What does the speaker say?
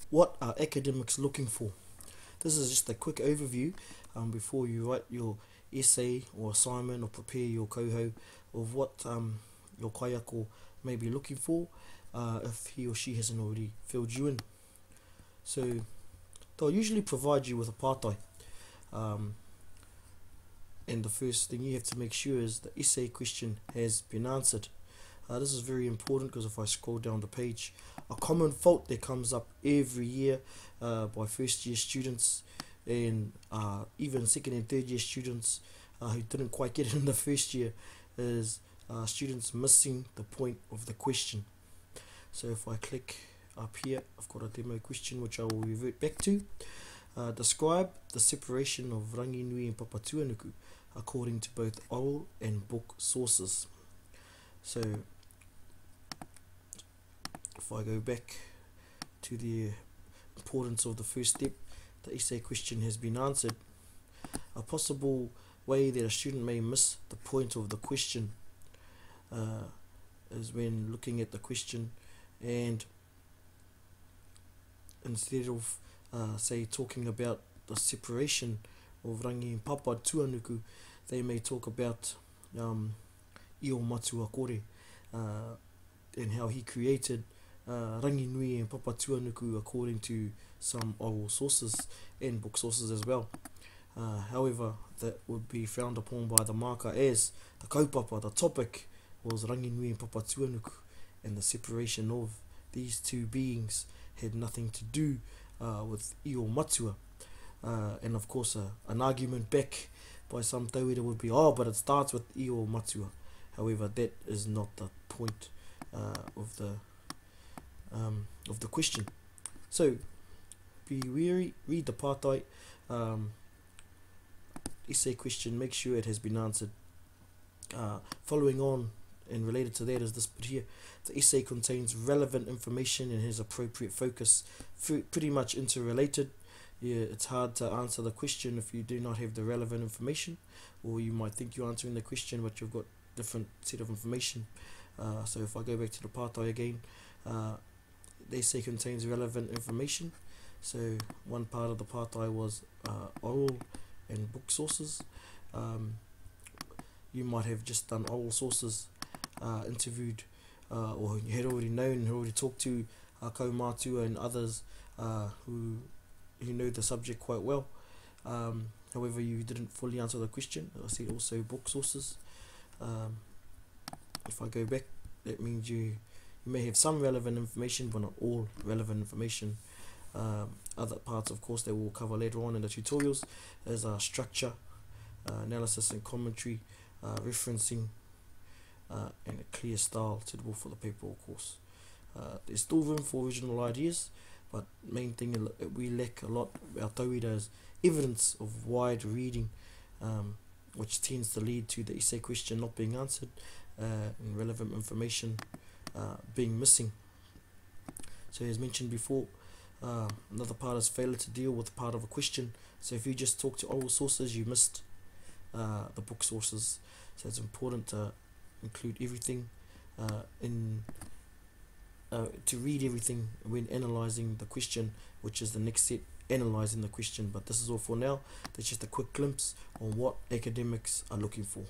What are academics looking for? This is just a quick overview before you write your essay or assignment or prepare your coho of what your kaiako may be looking for if he or she hasn't already filled you in. So they'll usually provide you with a pārtai. And the first thing you have to make sure is the essay question has been answered. This is very important because if I scroll down the page, a common fault that comes up every year by first year students and even second and third year students who didn't quite get it in the first year is students missing the point of the question. So if I click up here, I've got a demo question which I will revert back to. Describe the separation of ranginui and papatuanuku according to both oral and book sources. So if I go back to the importance of the first step, the essay question has been answered. A possible way that a student may miss the point of the question is when looking at the question and instead of say talking about the separation of rangi and papa tuanuku, they may talk about Io Matua Kore and how he created rangi nui and papa tuanuku according to some oral sources and book sources as well. However, that would be frowned upon by the maka as the kaupapa, the topic was rangi nui and papa tuanuku, and the separation of these two beings had nothing to do with Io Matua. And of course an argument back by some tauira would be, oh, but it starts with Io Matua. However, that is not the point of the question. So be wary, read the pārtai essay question, make sure it has been answered. Following on and related to that is this bit here. The essay contains relevant information and has appropriate focus, pretty much interrelated. Yeah, it's hard to answer the question if you do not have the relevant information, or you might think you're answering the question but you've got different set of information. So if I go back to the pārtai again, the essay contains relevant information. So one part of the pārtai was oral and book sources. You might have just done oral sources, interviewed or you had already known, had already talked to kaumātua and others who know the subject quite well. However, you didn't fully answer the question. I said also book sources. If I go back, that means you may have some relevant information but not all relevant information. Other parts, of course, that we'll cover later on in the tutorials is structure, analysis and commentary, referencing, and a clear style suitable for the paper, of course. There's still room for original ideas, but main thing we lack a lot, our tauira, is evidence of wide reading, which tends to lead to the essay question not being answered and relevant information being missing. So as mentioned before, another part is failure to deal with part of a question. So if you just talk to oral sources, you missed the book sources. So it's important to include everything to read everything when analysing the question, which is the next step, analysing the question. But this is all for now. That's just a quick glimpse on what academics are looking for.